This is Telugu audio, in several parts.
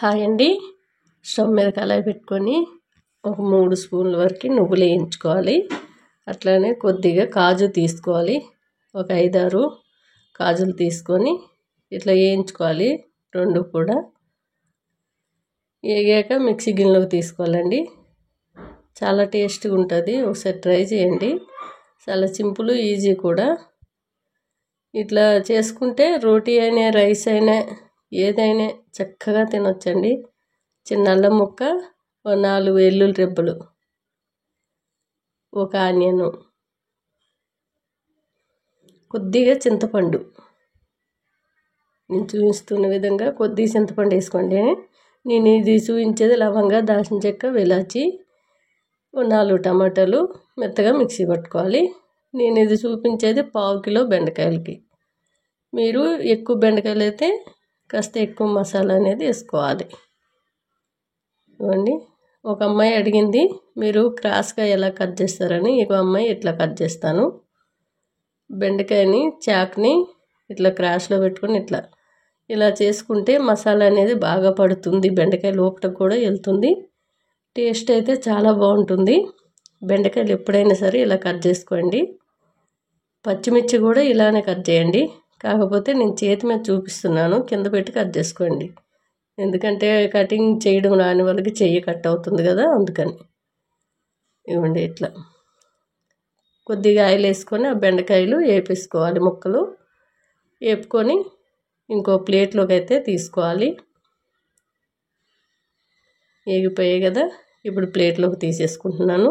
హాయ్ అండి. స్టవ్ మీద కళాయి పెట్టుకొని ఒక 3 స్పూన్ల వరకు నువ్వులు వేయించుకోవాలి. అట్లానే కొద్దిగా కాజు తీసుకోవాలి. ఒక 5-6 కాజులు తీసుకొని ఇట్లా వేయించుకోవాలి. రెండు కూడా వేగాక మిక్సీ గిన్నెలోకి తీసుకోవాలండి. చాలా టేస్ట్గా ఉంటుంది. ఒకసారి ట్రై చేయండి. చాలా సింపుల్, ఈజీ కూడా. ఇట్లా చేసుకుంటే రోటీ అయినా రైస్ అయినా ఏదైనా చక్కగా తినొచ్చండి. చిన్న అల్లం ముక్క, 4 వెల్లుల్లి రెబ్బలు, ఒక ఆనియను, కొద్దిగా చింతపండు. నేను చూపిస్తున్న విధంగా కొద్దిగా చింతపండు వేసుకోండి. నేను ఇది చూపించేది లవంగా, దాల్చిన చెక్క, వెలాచి, 4 టమాటాలు మెత్తగా మిక్సీ పట్టుకోవాలి. నేను ఇది చూపించేది 1/2 కిలో బెండకాయలకి. మీరు ఎక్కువ బెండకాయలు అయితే కాస్త ఎక్కువ మసాలా అనేది వేసుకోవాలి. ఇవ్వండి. ఒక అమ్మాయి అడిగింది మీరు క్రాస్గా ఎలా కట్ చేస్తారని. ఇంకో అమ్మాయి ఇట్లా కట్ చేస్తాను. బెండకాయని చాక్ని ఇట్లా క్రాస్లో పెట్టుకొని ఇలా చేసుకుంటే మసాలా అనేది బాగా పడుతుంది. బెండకాయ లోపల కూడా వెళ్తుంది. టేస్ట్ అయితే చాలా బాగుంటుంది. బెండకాయలు ఎప్పుడైనా సరే ఇలా కట్ చేసుకోండి. పచ్చిమిర్చి కూడా ఇలానే కట్ చేయండి. కాకపోతే నేను చేతి మీద చూపిస్తున్నాను, కింద పెట్టి కట్ చేసుకోండి. ఎందుకంటే కటింగ్ చేయడం రాని వాళ్ళకి చెయ్యి కట్ అవుతుంది కదా, అందుకని. ఇవ్వండి. ఇట్లా కొద్దిగా ఆయిల్ వేసుకొని ఆ బెండకాయలు వేపేసుకోవాలి. ముక్కలు వేపుకొని ఇంకో ప్లేట్లోకి అయితే తీసుకోవాలి. వేగిపోయాయి కదా, ఇప్పుడు ప్లేట్లోకి తీసేసుకుంటున్నాను.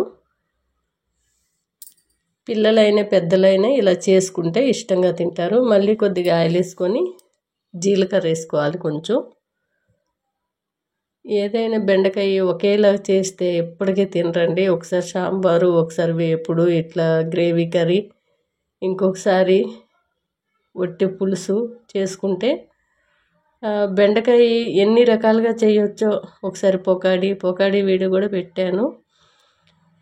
పిల్లలైనా పెద్దలైనా ఇలా చేసుకుంటే ఇష్టంగా తింటారు. మళ్ళీ కొద్దిగా ఆయిల్ వేసుకొని జీలకర్ర వేసుకోవాలి కొంచెం. ఏదైనా బెండకాయ ఒకేలా చేస్తే ఎప్పటికీ తినరండి. ఒకసారి సాంబారు, ఒకసారి వేపుడు, ఇట్లా గ్రేవీ కర్రీ, ఇంకొకసారి వట్టి పులుసు చేసుకుంటే బెండకాయ ఎన్ని రకాలుగా చేయొచ్చో. ఒకసారి పొకాడి వీడియో కూడా పెట్టాను.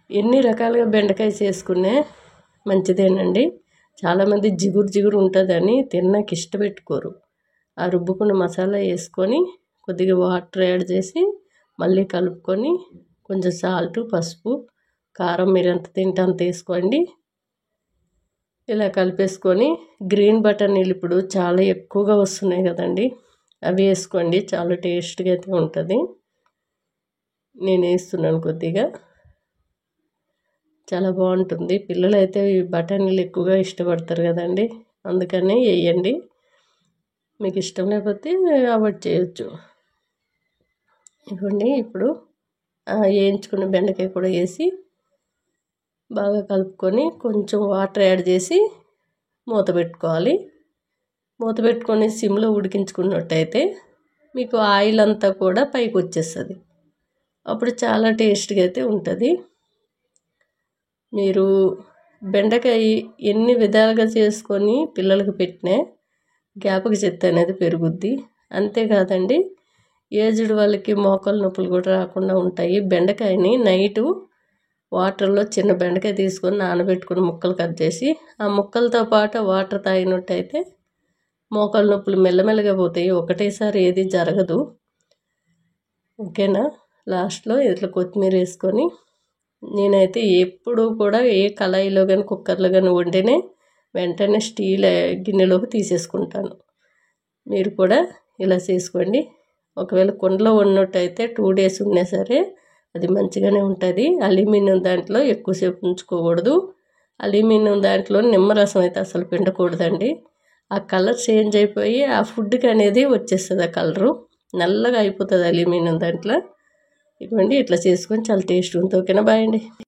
ఎన్ని రకాలుగా బెండకాయ చేసుకునే మంచిదేనండి. చాలామంది జిగురు ఉంటుందని తిన్నాక ఇష్టపెట్టుకోరు. ఆ రుబ్బుకున్న మసాలా వేసుకొని కొద్దిగా వాటర్ యాడ్ చేసి మళ్ళీ కలుపుకొని కొంచెం సాల్ట్, పసుపు, కారం మీరు ఎంత తింటే అంత వేసుకోండి. ఇలా కలిపేసుకొని గ్రీన్ బఠానీలు ఇప్పుడు చాలా ఎక్కువగా వస్తున్నాయి కదండి, అవి వేసుకోండి. చాలా టేస్ట్గా అయితే ఉంటుంది. నేను వేస్తున్నాను కొద్దిగా. చాలా బాగుంటుంది. పిల్లలు అయితే ఈ బఠానీలు ఎక్కువగా ఇష్టపడతారు కదండి, అందుకనే వేయండి. మీకు ఇష్టం లేకపోతే అవాయిడ్ చేయొచ్చు. ఇవ్వండి. ఇప్పుడు వేయించుకున్న బెండకాయ కూడా వేసి బాగా కలుపుకొని కొంచెం వాటర్ యాడ్ చేసి మూత పెట్టుకోవాలి. మూత పెట్టుకొని సిమ్లో ఉడికించుకున్నట్టయితే మీకు ఆయిల్ అంతా కూడా పైకి వచ్చేస్తుంది. అప్పుడు చాలా టేస్ట్గా అయితే ఉంటుంది. మీరు బెండకాయ ఎన్ని విధాలుగా చేసుకొని పిల్లలకు పెట్టినా జ్ఞాపక శక్తి అనేది పెరుగుద్ది. అంతేకాదండి, ఏజ్డ్ వాళ్ళకి మోకాలు నొప్పులు కూడా రాకుండా ఉంటాయి. బెండకాయని నైటు వాటర్లో చిన్న బెండకాయ తీసుకొని నానబెట్టుకుని ముక్కలు కట్ చేసి ఆ ముక్కలతో పాటు వాటర్ తాగినట్టయితే మోకాలు నొప్పులు మెల్లమెల్లగా పోతాయి. ఒకటేసారి ఏది జరగదు. ఓకేనా. లాస్ట్లో ఇట్లా కొత్తిమీర వేసుకొని, నేనైతే ఎప్పుడు కూడా ఏ కళాయిలో కానీ కుక్కర్లో కానీ వండినే వెంటనే స్టీల్ గిన్నెలోకి తీసేసుకుంటాను. మీరు కూడా ఇలా చేసుకోండి. ఒకవేళ కుండలో వండినట్టయితే 2 days ఉన్నా సరే అది మంచిగానే ఉంటుంది. అల్యూమినియం దాంట్లో ఎక్కువసేపు ఉంచుకోకూడదు. అల్యూమినియం దాంట్లో నిమ్మరసం అయితే అసలు పిండకూడదండి. ఆ కలర్ చేంజ్ అయిపోయి ఆ ఫుడ్కి అనేది వచ్చేస్తుంది. ఆ కలరు నల్లగా అయిపోతుంది అల్యూమినియం దాంట్లో. ఇవ్వండి. ఇట్లా చేసుకొని చాలా టేస్ట్ ఉంటుంది. ఓకేనా. బాయ్ అండి.